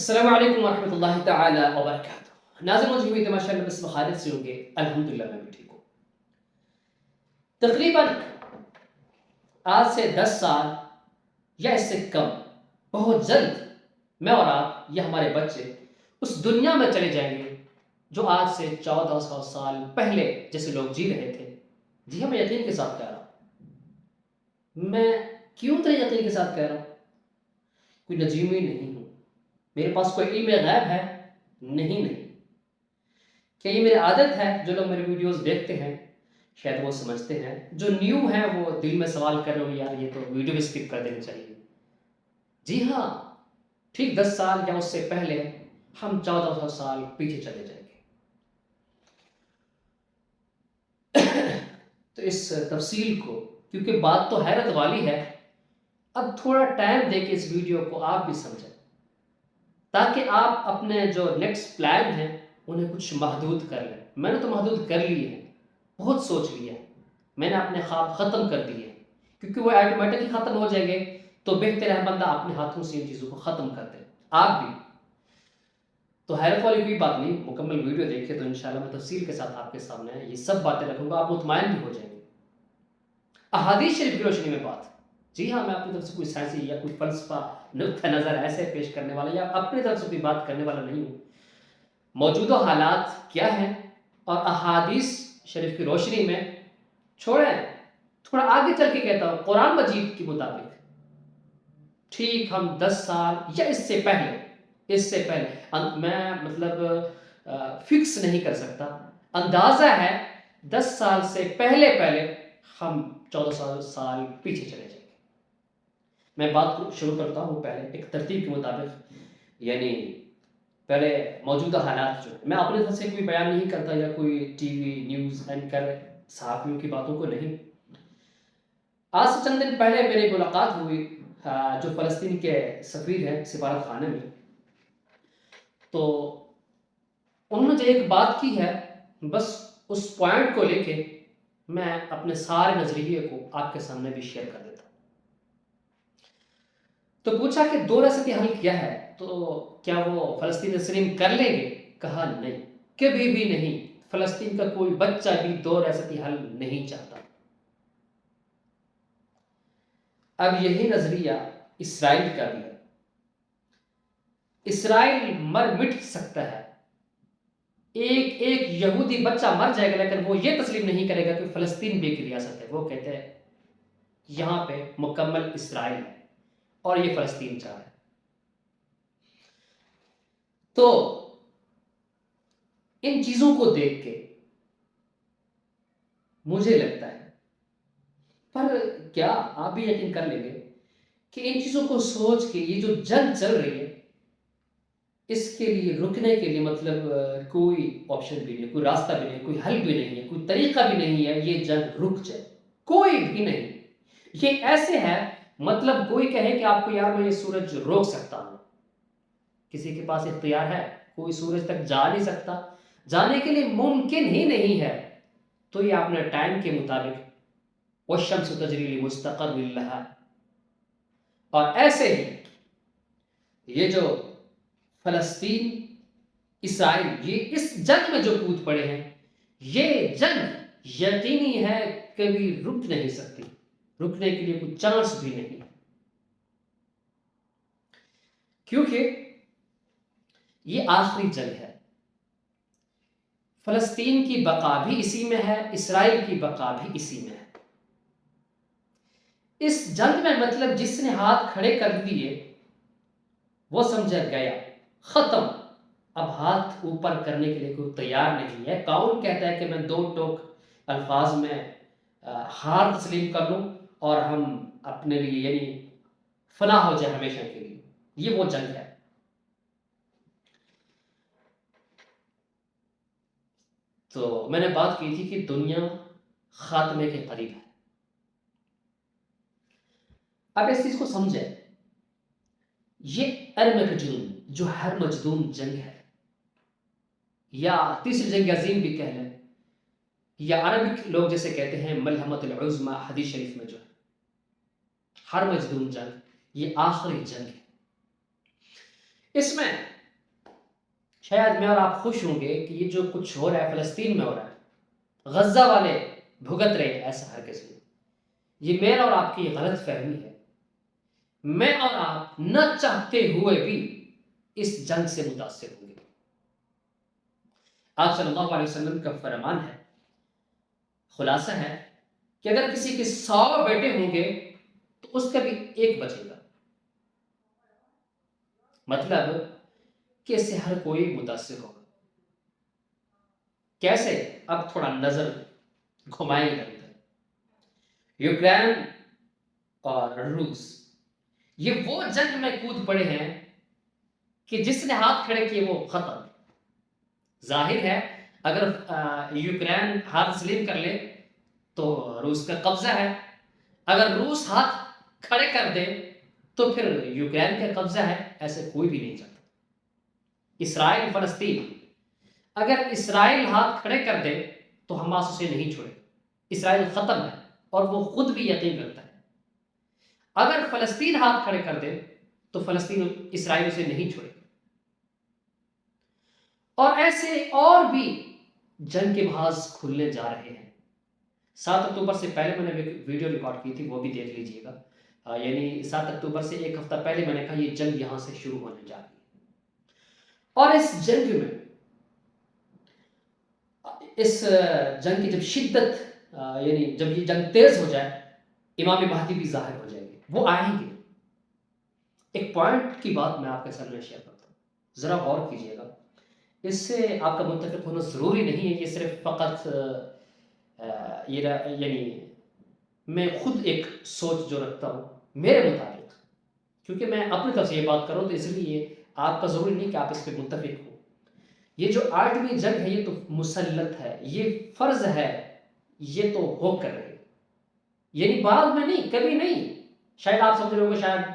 السلام علیکم ورحمۃ اللہ تعالی وبرکاتہ۔ ناظرین مجھے امید ہے ماشاء اللہ بس بخیریت سے ہوں گے، الحمدللہ میں بھی ٹھیک ہوں۔ تقریباً آج سے 10 سال یا اس سے کم بہت جلد میں اور آپ یا ہمارے بچے اس دنیا میں چلے جائیں گے جو آج سے 1400 سال پہلے جیسے لوگ جی رہے تھے۔ جی ہاں، میں یقین کے ساتھ کہہ رہا ہوں۔ میں کیوں اتنے یقین کے ساتھ کہہ رہا ہوں؟ کوئی نجومی نہیں ہوں، میرے پاس کوئی علم غیب ہے نہیں۔ کہ یہ میری عادت ہے، جو لوگ میری ویڈیوز دیکھتے ہیں شاید وہ سمجھتے ہیں، جو نیو ہیں وہ دل میں سوال کر رہے ہوں یار یہ تو ویڈیو بھی سکپ کر دینی چاہیے۔ جی ہاں، ٹھیک 10 سال یا اس سے پہلے ہم 1400 سال پیچھے چلے جائیں گے۔ تو اس تفصیل کو، کیونکہ بات تو حیرت والی ہے، اب تھوڑا ٹائم دے کے اس ویڈیو کو آپ بھی سمجھیں تاکہ آپ اپنے جو نیکسٹ پلان ہیں انہیں کچھ محدود کر لیں۔ میں نے تو محدود کر لیے ہیں، بہت سوچ لیا ہے، میں نے اپنے خواب ختم کر دیے ہیں، کیونکہ وہ آٹومیٹکلی ختم ہو جائیں گے تو بہتر ہے بندہ اپنے ہاتھوں سے ان چیزوں کو ختم کر دے۔ آپ بھی تو حیرت والی کوئی بات نہیں، مکمل ویڈیو دیکھیں تو انشاءاللہ میں تفصیل کے ساتھ آپ کے سامنے یہ سب باتیں رکھوں گا، آپ مطمئن بھی ہو جائیں گے۔ احادیث شریف کی روشنی میں بات، جی ہاں، میں اپنی طرف سے کوئی سائنسی یا کوئی فلسفہ نقطہ نظر ایسے پیش کرنے والا یا اپنی طرف سے کوئی بات کرنے والا نہیں ہوں۔ موجودہ حالات کیا ہیں اور احادیث شریف کی روشنی میں چھوڑیں، تھوڑا آگے چل کے کہتا ہوں، قرآن مجید کے مطابق ٹھیک ہم 10 سال یا اس سے پہلے میں مطلب فکس نہیں کر سکتا، اندازہ ہے 10 سال سے پہلے ہم 1400 سال پیچھے چلے جائیں گے۔ میں بات کو شروع کرتا ہوں پہلے ایک ترتیب کے مطابق، یعنی پہلے موجودہ حالات جو میں اپنے طرف سے کوئی بیان نہیں کرتا یا کوئی ٹی وی نیوز اینکر صحافیوں کی باتوں کو نہیں۔ آج سے چند دن پہلے میری ملاقات ہوئی جو فلسطین کے سفیر ہیں سفارت خانے میں، تو انہوں نے جو ایک بات کی ہے، بس اس پوائنٹ کو لے کے میں اپنے سارے نظریے کو آپ کے سامنے بھی شیئر کر دیتا ہوں۔ تو پوچھا کہ 2 ریاستی حل کیا ہے، تو کیا وہ فلسطین تسلیم کر لیں گے؟ کہا نہیں، کبھی بھی نہیں، فلسطین کا کوئی بچہ بھی 2 ریاستی حل نہیں چاہتا۔ اب یہی نظریہ اسرائیل کا بھی ہے۔ اسرائیل مر مٹ سکتا ہے، ایک یہودی بچہ مر جائے گا، لیکن وہ یہ تسلیم نہیں کرے گا کہ فلسطین بھی ایک ریاست ہے۔ وہ کہتے ہیں یہاں پہ مکمل اسرائیل ہے اور یہ فلسطین چاہ ہے۔ تو ان چیزوں کو دیکھ کے مجھے لگتا ہے، پر کیا آپ بھی یقین کر لیں گے کہ ان چیزوں کو سوچ کے یہ جو جنگ چل رہی ہے اس کے لیے رکنے کے لیے مطلب کوئی آپشن بھی نہیں، کوئی راستہ بھی نہیں، کوئی حل بھی نہیں ہے، کوئی طریقہ بھی نہیں ہے یہ جنگ رک جائے، کوئی بھی نہیں۔ یہ ایسے ہے مطلب کوئی کہے کہ آپ کو یار میں یہ سورج روک سکتا ہوں، کسی کے پاس اختیار ہے؟ کوئی سورج تک جا نہیں سکتا، جانے کے لیے ممکن ہی نہیں ہے۔ تو یہ اپنے ٹائم کے مطابق والشمس تجری لمستقر لها، اور ایسے ہی یہ جو فلسطین اسرائیل یہ اس جنگ میں جو کود پڑے ہیں، یہ جنگ یقینی ہے کبھی رک نہیں سکتی، رکنے کے لیے کوئی چانس بھی نہیں، کیونکہ یہ آخری جنگ ہے۔ فلسطین کی بقا بھی اسی میں ہے، اسرائیل کی بقا بھی اسی میں ہے۔ اس جنگ میں مطلب جس نے ہاتھ کھڑے کر دیے وہ سمجھا گیا ختم، اب ہاتھ اوپر کرنے کے لیے کوئی تیار نہیں ہے۔ کون کہتا ہے کہ میں 2 ٹوک الفاظ میں ہار تسلیم کر لوں اور ہم اپنے لیے یعنی فنا ہو جائے ہمیشہ کے لیے؟ یہ وہ جنگ ہے۔ تو میں نے بات کی تھی کہ دنیا خاتمے کے قریب ہے۔ اب اس چیز کو سمجھیں، یہ ارمگدون جو ہر مجدوم جنگ ہے، یا تیسری جنگ عظیم بھی کہہ لیں، یا عربک لوگ جیسے کہتے ہیں ملحمۃ العظمی حدیث شریف میں جو ہے ہر مجدوم جنگ، یہ آخری جنگ ہے۔ اس میں شاید میں اور آپ خوش ہوں گے کہ یہ جو کچھ ہو رہا ہے فلسطین میں ہو رہا ہے، غزہ والے بھگت رہے ہیں، ایسا ہرگز نہیں۔ یہ میرا اور آپ کی غلط فہمی ہے۔ میں اور آپ نہ چاہتے ہوئے بھی اس جنگ سے متاثر ہوں گے۔ آپ صلی اللہ علیہ وسلم کا فرمان ہے، خلاصہ ہے کہ اگر کسی کے 100 بیٹے ہوں گے تو اس کا بھی ایک بچے گا۔ مطلب کہ اس سے ہر کوئی متاثر ہوگا۔ کیسے؟ اب تھوڑا نظر گھمائیں ادھر ادھر۔ یوکرین اور روس، یہ وہ جنگ میں کود پڑے ہیں کہ جس نے ہاتھ کھڑے کیے وہ ختم۔ ظاہر ہے اگر یوکرین ہاتھ تسلیم کر لے تو روس کا قبضہ ہے، اگر روس ہاتھ کھڑے کر دے تو پھر یوکرین کا قبضہ ہے، ایسے کوئی بھی نہیں چاہتا۔ اسرائیل فلسطین، اگر اسرائیل ہاتھ کھڑے کر دے تو حماس اسے نہیں چھوڑے، اسرائیل ختم ہے اور وہ خود بھی یقین کرتا ہے۔ اگر فلسطین ہاتھ کھڑے کر دے تو فلسطین اسرائیل اسے نہیں چھوڑے۔ اور ایسے اور بھی جنگ کے محاذ کھلنے جا رہے ہیں۔ 7 اکتوبر سے پہلے میں نے ویڈیو ریکارڈ کی تھی، وہ بھی دیکھ لیجئے گا۔ یعنی 7 اکتوبر سے ایک ہفتہ پہلے میں نے کہا یہ جنگ یہاں سے شروع ہونے جا رہی ہے۔ اور اس جنگ میں، اس جنگ کی جب شدت، یعنی جب یہ جنگ تیز ہو جائے، امام مہدی بھی ظاہر ہو جائیں گے، وہ آئیں گے۔ ایک پوائنٹ کی بات میں آپ کے سامنے شیئر کرتا ہوں، ذرا غور کیجئے گا۔ اس سے آپ کا متفق ہونا ضروری نہیں ہے، یہ صرف فقط یعنی میں خود ایک سوچ جو رکھتا ہوں میرے مطابق، کیونکہ میں اپنی طرف سے یہ بات کروں تو اس لیے آپ کا ضروری نہیں کہ آپ اس پہ متفق ہو۔ یہ جو 8ویں جنگ ہے یہ تو مسلط ہے، یہ فرض ہے، یہ تو ہو کر رہے، یعنی بعد میں نہیں، کبھی نہیں۔ شاید آپ سمجھ رہے ہو کہ شاید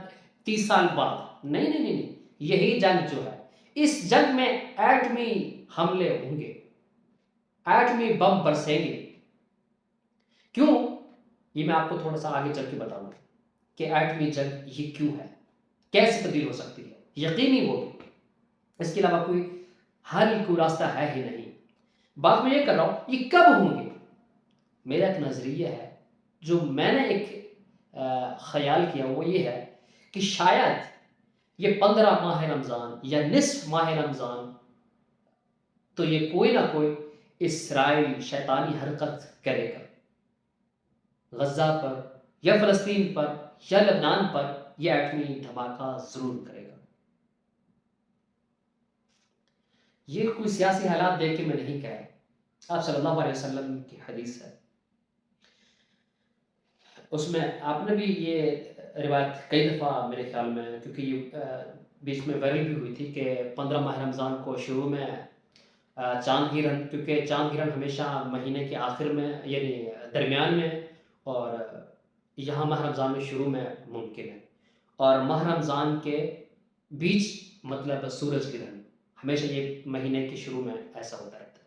30 سال بعد، نہیں نہیں نہیں، یہی جنگ جو ہے، اس جنگ میں ایٹمی حملے ہوں گے، ایٹمی بم برسیں گے۔ کیوں؟ یہ میں آپ کو تھوڑا سا آگے چل کے بتاؤں گا کہ ایٹمی جنگ یہ کیوں ہے، کیسے تبدیل ہو سکتی ہے، یقینی وہ بھی، اس کے علاوہ کوئی حل، کوئی راستہ ہے ہی نہیں۔ بات میں یہ کر رہا ہوں یہ کب ہوں گے۔ میرا ایک نظریہ ہے جو میں نے ایک خیال کیا، وہ یہ ہے کہ شاید یہ 15 ماہ رمضان یا نصف ماہ رمضان تو یہ کوئی نہ کوئی اسرائیل شیطانی حرکت کرے گا، غزہ پر یا فلسطین پر یا لبنان پر یہ ایٹمی دھماکہ ضرور کرے گا۔ یہ کوئی سیاسی حالات دیکھ کے میں نہیں کہہ رہا، آپ صلی اللہ علیہ وسلم کی حدیث ہے، اس میں آپ نے بھی یہ روایت کئی دفعہ میرے خیال میں، کیونکہ یہ بیچ میں وائرل بھی ہوئی تھی کہ 15 ماہ رمضان کو شروع میں چاند گرہن، کیونکہ چاند گرہن ہمیشہ مہینے کے آخر میں یعنی درمیان میں، اور یہاں ماہ رمضان میں شروع میں ممکن ہے، اور ماہ رمضان کے بیچ مطلب سورج گرہن ہمیشہ یہ مہینے کے شروع میں ایسا ہوتا رہتا ہے،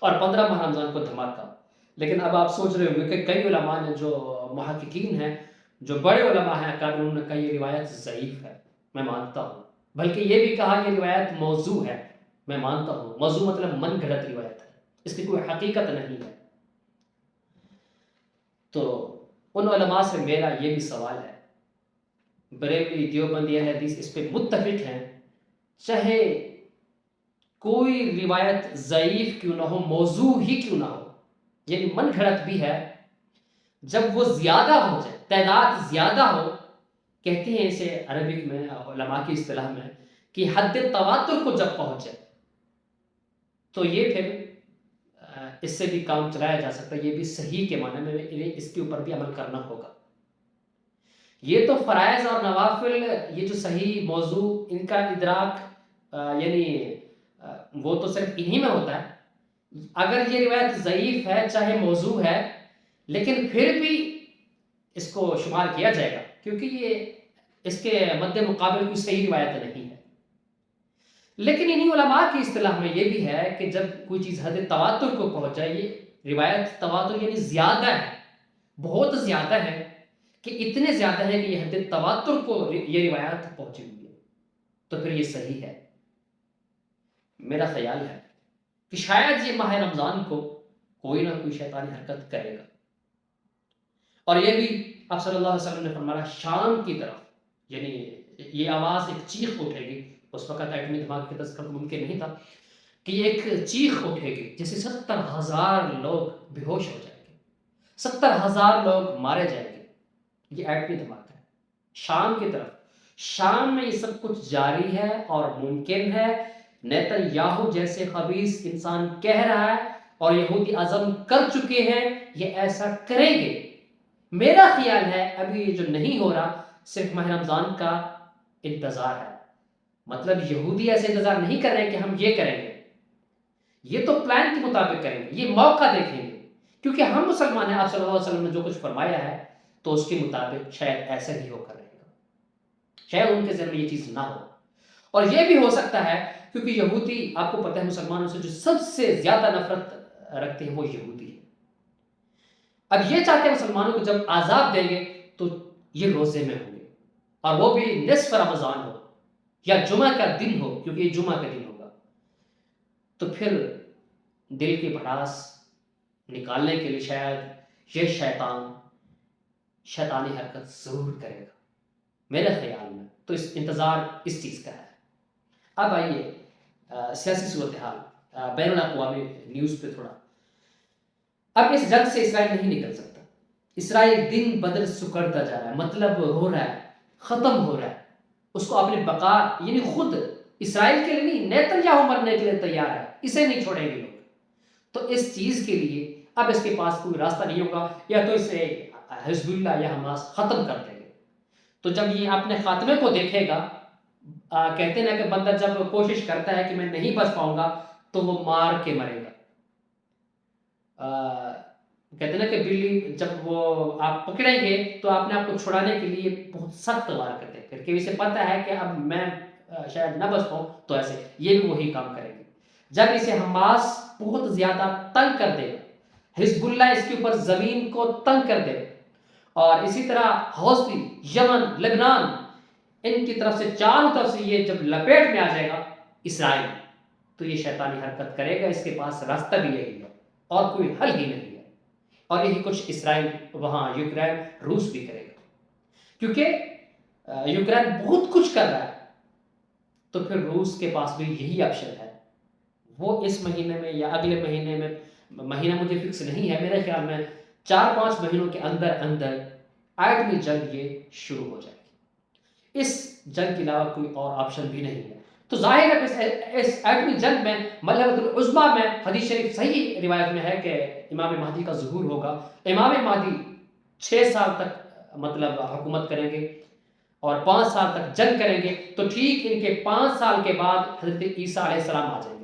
اور 15 ماہ رمضان کو دھماکہ۔ لیکن اب آپ سوچ رہے ہوں گے کہ کئی علماء نے، جو محققین ہیں، جو بڑے علماء ہیں اکابر، انہوں نے کہا یہ روایت ضعیف ہے، میں مانتا ہوں، بلکہ یہ بھی کہا یہ روایت موضوع ہے، میں مانتا ہوں، موضوع مطلب من گھڑت روایت ہے، اس کی کوئی حقیقت نہیں ہے۔ تو ان علماء سے میرا یہ بھی سوال ہے، بریلوی، دیوبندی، اہل حدیث اس پہ متفق ہیں، چاہے کوئی روایت ضعیف کیوں نہ ہو، موضوع ہی کیوں نہ ہو، یعنی من گھڑت بھی ہے، جب وہ زیادہ ہو جائے، تعداد زیادہ ہو، کہتے ہیں اسے عربک میں، علماء کی اصطلاح میں، کہ حد تواتر کو جب پہنچ جائے تو یہ پھر اس سے بھی کام چلایا جا سکتا ہے، یہ بھی صحیح کے معنی میں اس کے اوپر بھی عمل کرنا ہوگا۔ یہ تو فرائض اور نوافل، یہ جو صحیح موضوع، ان کا ادراک یعنی وہ تو صرف انہی میں ہوتا ہے۔ اگر یہ روایت ضعیف ہے، چاہے موضوع ہے، لیکن پھر بھی اس کو شمار کیا جائے گا، کیونکہ یہ اس کے مد مقابل کوئی صحیح روایت نہیں ہے۔ لیکن انہی علماء کی اصطلاح میں یہ بھی ہے کہ جب کوئی چیز حد تواتر کو پہنچ جائے، یہ روایت تواتر یعنی زیادہ ہے، بہت زیادہ ہے، کہ اتنے زیادہ ہے کہ یہ حد تواتر کو یہ روایت پہنچی ہوئی ہے، تو پھر یہ صحیح ہے۔ میرا خیال ہے کہ شاید یہ ماہ رمضان کو کوئی نہ کوئی شیطانی حرکت کرے گا، اور یہ بھی آپ صلی اللہ علیہ وسلم نے فرمایا شام کی طرف، یعنی یہ آواز ایک چیخ اٹھے گی، اس وقت ایٹمی دھماکے کا تذکرہ ممکن نہیں تھا، کہ یہ ایک چیخ اٹھے گی جیسے 70,000 لوگ بے ہوش ہو جائیں گے، 70,000 لوگ مارے جائیں گے۔ یہ ایٹمی دھماکہ ہے شام کی طرف، شام میں یہ سب کچھ جاری ہے اور ممکن ہے۔ نیتن یاہو جیسے خبیث انسان کہہ رہا ہے اور یہودی عزم کر چکے ہیں یہ ایسا کریں گے۔ میرا خیال ہے ابھی یہ جو نہیں ہو رہا صرف ماہ رمضان کا انتظار ہے، مطلب یہودی ایسے انتظار نہیں کر رہے کہ ہم یہ کریں گے، یہ تو پلان کے مطابق کریں گے، یہ موقع دیکھیں گے، کیونکہ ہم مسلمان ہیں، آپ صلی اللہ علیہ وسلم نے جو کچھ فرمایا ہے تو اس کے مطابق شاید ایسا ہی ہو کر رہے گا، شاید ان کے ذہن میں یہ چیز نہ ہو۔ اور یہ بھی ہو سکتا ہے کیونکہ یہودی آپ کو پتہ ہے مسلمانوں سے جو سب سے زیادہ نفرت رکھتے ہیں وہ یہودی ہیں۔ اب یہ چاہتے ہیں مسلمانوں کو جب عذاب دیں گے تو یہ روزے میں ہوں گے، اور وہ بھی نصف رمضان ہو یا جمعہ کا دن ہو، کیونکہ یہ جمعہ کا دن ہوگا، تو پھر دل کی بھڑاس نکالنے کے لیے شاید یہ شیطانی حرکت ضرور کرے گا میرے خیال میں، تو اس انتظار اس چیز کا ہے۔ اب آئیے سیاسی صورتحال، بین الاقوامی نیوز پہ تھوڑا۔ اب اس جنگ سے اسرائیل نہیں نکل سکتا، اسرائیل دن بدن سکڑتا جا رہا ہے، مطلب ہو رہا ہے، ختم ہو رہا ہے، اس کو اپنے بقا، یعنی خود اسرائیل کے لیے نہیں، نیتن یاہو مرنے کے لیے تیار ہے، اسے نہیں چھوڑیں گے لوگ۔ تو اس چیز کے لیے اب اس کے پاس کوئی راستہ نہیں ہوگا، یا تو اسے حزب اللہ یا حماس ختم کر دیں گے۔ تو جب یہ اپنے خاتمے کو دیکھے گا، کہتے ہیں نا کہ بندہ جب کوشش کرتا ہے کہ میں نہیں بچ پاؤں گا تو وہ مار کے مرے گا۔ کہتے ہیں نا کہ بلی جب وہ آپ پکڑیں گے تو اپنے آپ کو چھڑانے کے لیے بہت سخت وار کرتے ہیں، پھر کہ اسے پتہ ہے کہ اب میں شاید نہ بچ پاؤں، تو ایسے یہ بھی وہی کام کریں گے۔ جب اسے حماس بہت زیادہ تنگ کر دے، حزب اللہ اس کے اوپر زمین کو تنگ کر دے، اور اسی طرح حوثی، یمن، لبنان، ان کی طرف سے چاروں طرف سے یہ جب لپیٹ میں آ جائے گا اسرائیل، تو یہ شیطانی حرکت کرے گا، اس کے پاس راستہ بھی یہی ہے اور کوئی حل ہی نہیں ہے۔ اور یہی کچھ اسرائیل وہاں یوکرین روس بھی کرے گا، کیونکہ یوکرین بہت کچھ کر رہا ہے، تو پھر روس کے پاس بھی یہی آپشن ہے۔ وہ اس مہینے میں یا اگلے مہینے میں، مہینہ مجھے فکس نہیں ہے، میرے خیال میں 4-5 مہینوں کے اندر اندر ایٹمی جنگ یہ شروع ہو جائے گی۔ اس جنگ کے علاوہ کوئی اور آپشن بھی نہیں ہے۔ تو ظاہر ہے کہ اس ایٹمی جنگ میں ملحمۃ العظمیٰ میں حدیث شریف صحیح روایت میں ہے کہ امام مہدی کا ظہور ہوگا۔ امام مہدی 6 سال تک مطلب حکومت کریں گے اور 5 سال تک جنگ کریں گے، تو ٹھیک ان کے 5 سال کے بعد حضرت عیسیٰ علیہ السلام آ جائیں گے۔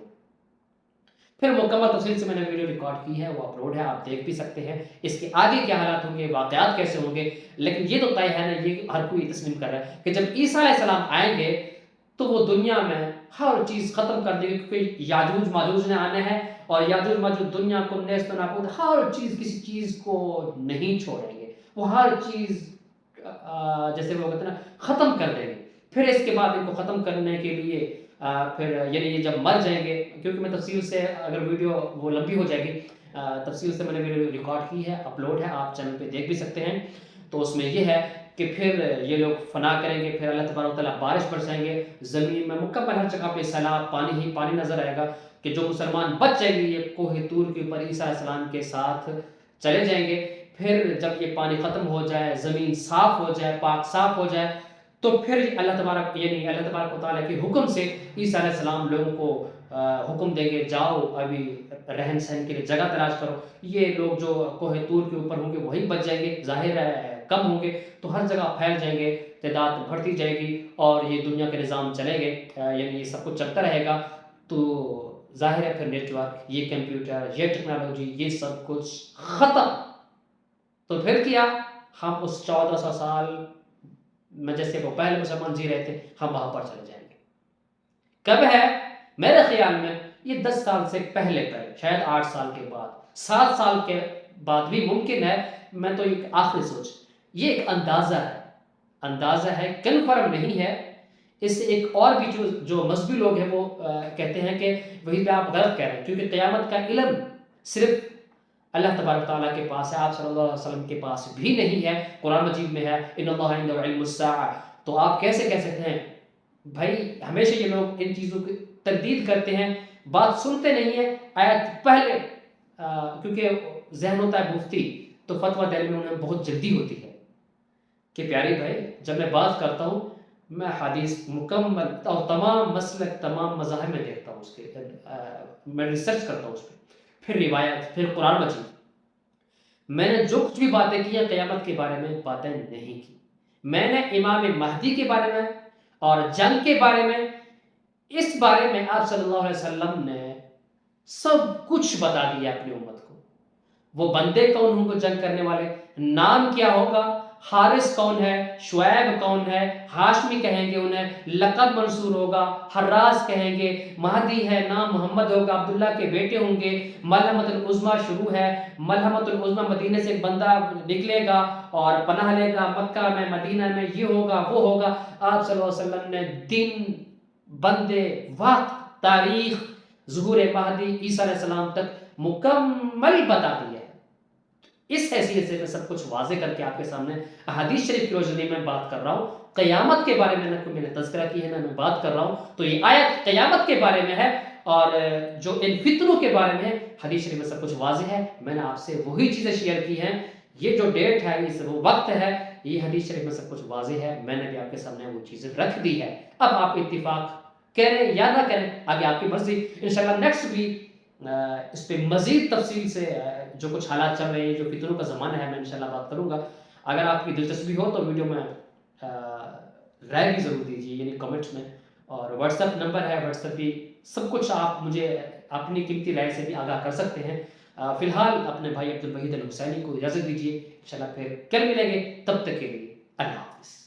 پھر مکمل تفصیل سے میں نے ویڈیو ریکارڈ کی ہے، وہ اپلوڈ ہے، آپ دیکھ بھی سکتے ہیں اس کے آگے کیا حالات ہوں گے، واقعات کیسے ہوں گے۔ لیکن یہ تو طے ہے نا، یہ ہر کوئی تسلیم کر رہا ہے کہ جب عیسیٰ علیہ السلام آئیں گے تو وہ دنیا میں ہر چیز ختم کر دیں گے، کیونکہ یاجوج ماجوج نے آنا ہے، اور یاجوج ماجوج دنیا کو نیست و نابود، ہر چیز، کسی چیز کو نہیں چھوڑیں گے، وہ ہر چیز جیسے وہ کہتے ہیں نا ختم کر دیں گے۔ پھر اس کے بعد ان کو ختم کرنے کے لیے پھر یعنی یہ جب مر جائیں گے، کیونکہ میں تفصیل سے اگر ویڈیو وہ لمبی ہو جائے گی، تفصیل سے میں نے ویڈیو ریکارڈ کی ہے، اپلوڈ ہے، آپ چینل پہ دیکھ بھی سکتے ہیں۔ تو اس میں یہ ہے کہ پھر یہ لوگ فنا کریں گے، پھر اللہ تبارک و تعالیٰ بارش برسائیں گے، زمین میں مکمل ہر جگہ پہ سیلاب، پانی ہی پانی نظر آئے گا، کہ جو مسلمان بچ جائیں گے یہ کوہ طور کے اوپر عیسیٰ علیہ السلام کے ساتھ چلے جائیں گے۔ پھر جب یہ پانی ختم ہو جائے، زمین صاف ہو جائے، پاک صاف ہو جائے، تو پھر اللہ تبارک و تعالیٰ کے حکم سے عیسیٰ علیہ السلام لوگوں کو حکم دیں گے، جاؤ ابھی رہن سہن کے لیے جگہ تلاش کرو۔ یہ لوگ جو کوہ طور کے اوپر ہوں گے وہی بچ جائیں گے، ظاہر ہے کم ہوں گے، تو ہر جگہ پھیل جائیں گے، تعداد بڑھتی جائے گی، اور یہ دنیا کے نظام چلیں گے، یعنی یہ سب کچھ چلتا رہے گا۔ تو ظاہر ہے پھر نیٹ ورک، یہ کمپیوٹر، یہ ٹیکنالوجی، یہ سب کچھ ختم۔ تو پھر کیا، ہم اس 1400 سال میں جیسے وہ پہلے مسلمان جی رہے تھے، ہم وہاں پر چلے جائیں گے۔ کب ہے؟ میرے خیال میں یہ 10 سال سے پہلے، شاید 8 سال کے بعد، 7 سال کے بعد بھی ممکن ہے۔ میں تو ایک آخری سوچ، یہ ایک اندازہ ہے، کنفرم نہیں ہے، اس سے ایک اور بھی جو مذہبی لوگ ہیں وہ کہتے ہیں کہ وہی پہ آپ غلط کہہ رہے ہیں، کیونکہ قیامت کا علم صرف اللہ تبارک تعالیٰ کے پاس ہے، آپ صلی اللہ علیہ وسلم کے پاس بھی نہیں ہے۔ قرآن مجید میں ہے ان اللہ عنده علم الساعہ، تو آپ کیسے کہہ سکتے ہیں؟ بھائی ہمیشہ یہ لوگ ان چیزوں کی تردید کرتے ہیں، بات سنتے نہیں ہیں۔ آیت پہلے کیونکہ ذہن ہوتا ہے مفتی، تو فتویٰ دینے میں انہیں بہت جلدی ہوتی ہے کہ پیارے بھائی جب میں بات کرتا ہوں میں حدیث مکمل اور تمام مسلک تمام مذاہب میں دیکھتا ہوں، اس کے میں ریسرچ کرتا ہوں اس پہ، پھر روایت، پھر قرآن مجید۔ میں نے جو کچھ بھی باتیں کی ہیں قیامت کے بارے میں باتیں نہیں کی، میں نے امام مہدی کے بارے میں اور جنگ کے بارے میں، اس بارے میں آپ صلی اللہ علیہ وسلم نے سب کچھ بتا دیا اپنی امت کو۔ وہ بندے کون ہوں گے جنگ کرنے والے، نام کیا ہوگا، حارث کون ہے، شعیب کون ہے، ہاشمی کہیں گے انہیں، لقب منصور ہوگا، حراس کہیں گے، مہدی ہے نام محمد ہوگا، عبداللہ کے بیٹے ہوں گے، ملحمت العظمیٰ شروع ہے، ملحمت العظمیٰ مدینے سے ایک بندہ نکلے گا اور پناہ لے گا مکہ میں، مدینہ میں، یہ ہوگا وہ ہوگا۔ آپ صلی اللہ علیہ وسلم نے دن، بندے، وقت، تاریخ، ظہور مہدی عیسیٰ علیہ السلام تک مکمل بتا دیا ہے۔ اس حیثیت سے میں سب کچھ واضح کر کے آپ کے سامنے احادیث شریف کی روشنی میں بات کر رہا ہوں۔ قیامت کے بارے میں نہ کوئی میں نے تذکرہ کی ہے نہ میں بات کر رہا ہوں، تو یہ آیت قیامت کے بارے میں ہے، اور جو ان فتنوں کے بارے میں حدیث شریف میں سب کچھ واضح ہے۔ میں نے آپ سے وہی چیزیں شیئر کی ہیں، یہ جو ڈیٹ ہے، یہ وہ وقت ہے، یہ حدیث شریف میں سب کچھ واضح ہے، میں نے بھی آپ کے سامنے وہ چیزیں رکھ دی ہے۔ اب آپ اتفاق کریں یا نہ کریں آگے آپ کی مرضی۔ انشاءاللہ نیکسٹ بھی اس پہ مزید تفصیل سے جو کچھ حالات چل رہے ہیں، جو فتنوں کا زمانہ ہے، میں انشاءاللہ بات کروں گا۔ اگر آپ کی دلچسپی ہو تو ویڈیو میں رائے بھی ضرور دیجیے، یعنی کمنٹس میں، اور واٹس ایپ نمبر ہے، واٹس ایپ بھی سب کچھ آپ مجھے اپنی قیمتی رائے سے بھی آگاہ کر سکتے ہیں۔ فی الحال اپنے بھائی عبدالوحید الحسینی کو اجازت دیجیے، انشاءاللہ پھر کل ملیں گے، تب تک کے لیے اللہ حافظ۔